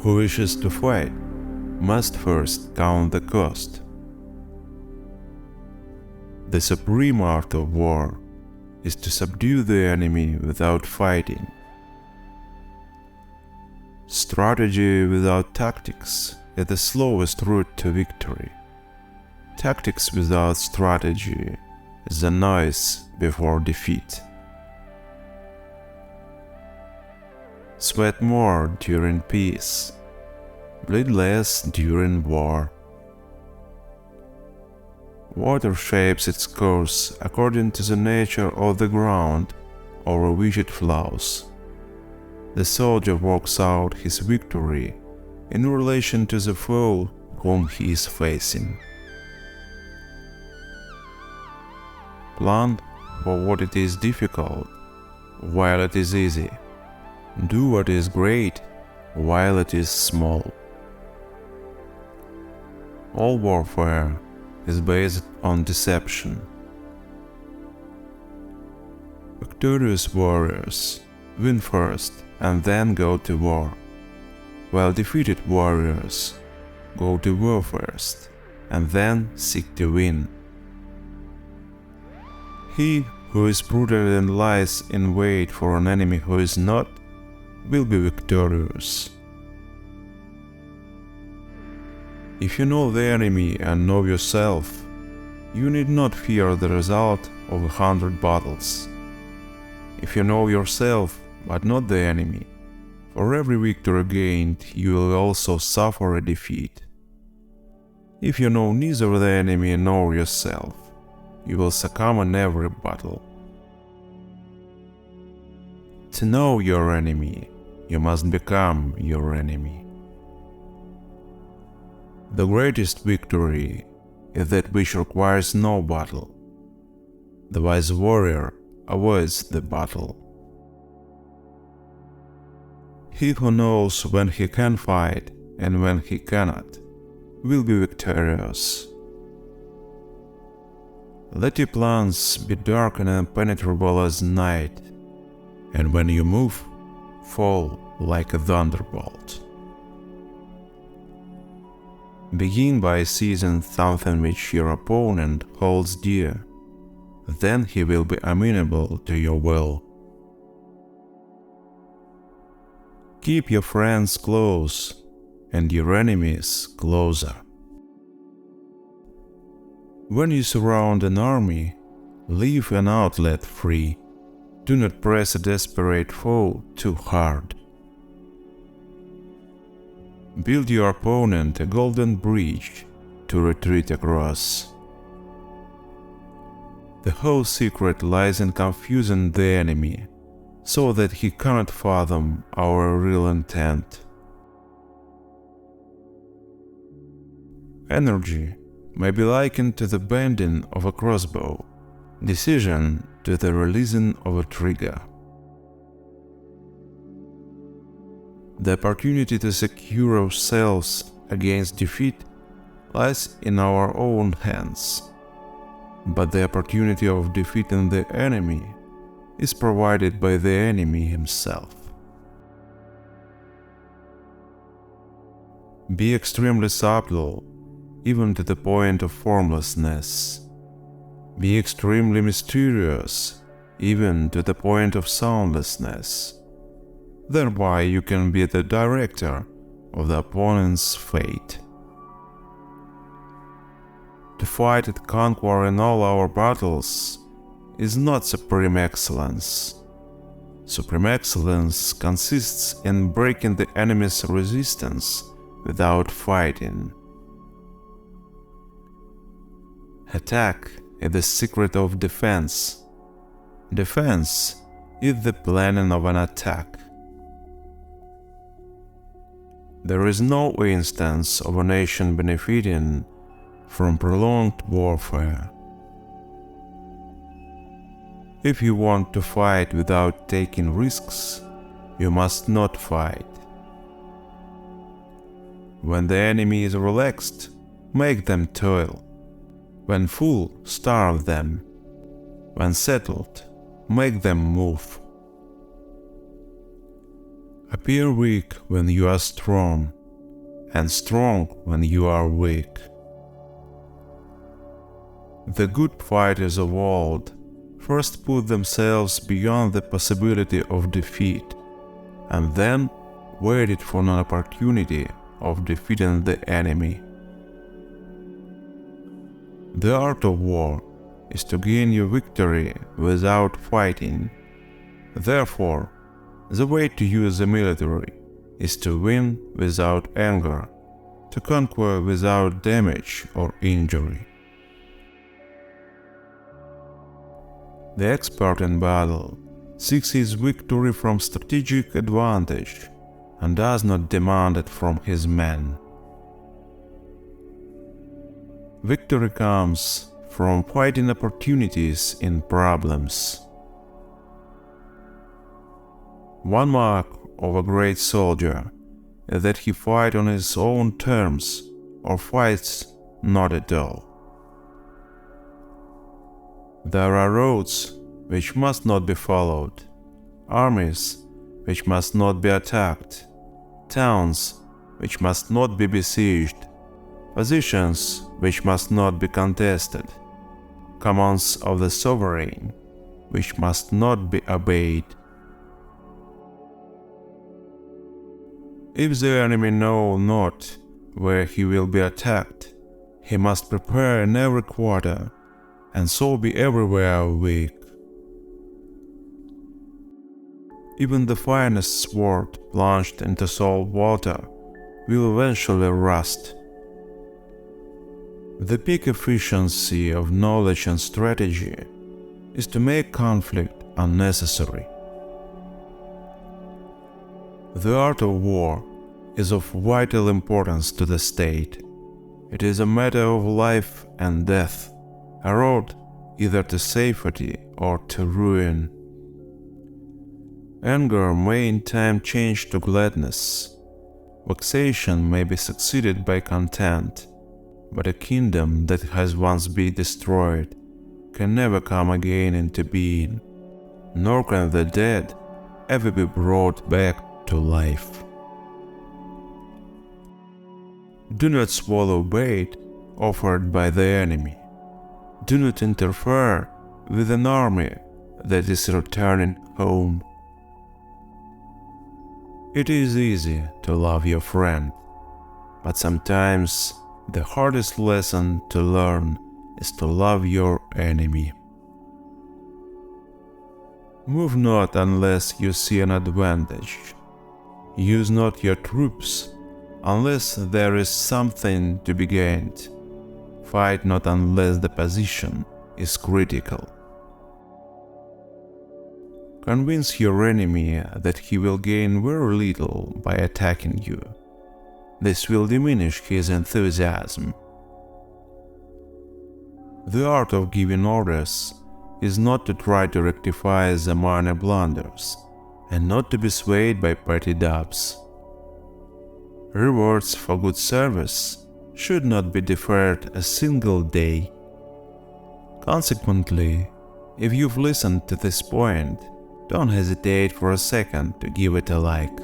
who wishes to fight must first count the cost. The supreme art of war is to subdue the enemy without fighting. Strategy without tactics is the slowest route to victory. Tactics without strategy is the noise before defeat. Sweat more during peace, bleed less during war. Water shapes its course according to the nature of the ground over which it flows. The soldier works out his victory in relation to the foe whom he is facing. Plan for what it is difficult while it is easy. Do what is great while it is small. All warfare is based on deception. Victorious warriors win first and then go to war, while defeated warriors go to war first and then seek to win. He who is prudent and lies in wait for an enemy who is not will be victorious. If you know the enemy and know yourself, you need not fear the result of 100 battles. If you know yourself but not the enemy, for every victory gained you will also suffer a defeat. If you know neither the enemy nor yourself, you will succumb in every battle. To know your enemy, you must become your enemy. The greatest victory is that which requires no battle. The wise warrior avoids the battle. He who knows when he can fight and when he cannot will be victorious. Let your plans be dark and impenetrable as night, and when you move, fall like a thunderbolt. Begin by seizing something which your opponent holds dear, then he will be amenable to your will. Keep your friends close and your enemies closer. When you surround an army, leave an outlet free. Do not press a desperate foe too hard. Build your opponent a golden bridge to retreat across. The whole secret lies in confusing the enemy, so that he cannot fathom our real intent. Energy may be likened to the bending of a crossbow, decision to the releasing of a trigger. The opportunity to secure ourselves against defeat lies in our own hands, but the opportunity of defeating the enemy is provided by the enemy himself. Be extremely subtle, even to the point of formlessness. Be extremely mysterious, even to the point of soundlessness. Thereby you can be the director of the opponent's fate. To fight and conquer in all our battles is not supreme excellence. Supreme excellence consists in breaking the enemy's resistance without fighting. Attack is the secret of defense. Defense is the planning of an attack. There is no instance of a nation benefiting from prolonged warfare. If you want to fight without taking risks, you must not fight. When the enemy is relaxed, make them toil. When full, starve them. When settled, make them move. Appear weak when you are strong, and strong when you are weak. The good fighters of old first put themselves beyond the possibility of defeat, and then waited for an opportunity of defeating the enemy. The art of war is to gain your victory without fighting. Therefore, the way to use the military is to win without anger, to conquer without damage or injury. The expert in battle seeks his victory from strategic advantage and does not demand it from his men. Victory comes from finding opportunities in problems. One mark of a great soldier is that he fights on his own terms or fights not at all. There are roads which must not be followed, armies which must not be attacked, towns which must not be besieged, positions which must not be contested, commands of the sovereign which must not be obeyed. If the enemy know not where he will be attacked, he must prepare in every quarter, and so be everywhere weak. Even the finest sword plunged into salt water will eventually rust. The peak efficiency of knowledge and strategy is to make conflict unnecessary. The art of war is of vital importance to the state. It is a matter of life and death, a road either to safety or to ruin. Anger may in time change to gladness. Vexation may be succeeded by content, but a kingdom that has once been destroyed can never come again into being, nor can the dead ever be brought back to life. Do not swallow bait offered by the enemy. Do not interfere with an army that is returning home. It is easy to love your friend, but sometimes the hardest lesson to learn is to love your enemy. Move not unless you see an advantage. Use not your troops unless there is something to be gained. Fight not unless the position is critical. Convince your enemy that he will gain very little by attacking you. This will diminish his enthusiasm. The art of giving orders is not to try to rectify the minor blunders, and not to be swayed by petty doubts. Rewards for good service should not be deferred a single day. Consequently, if you've listened to this point, don't hesitate for a second to give it a like.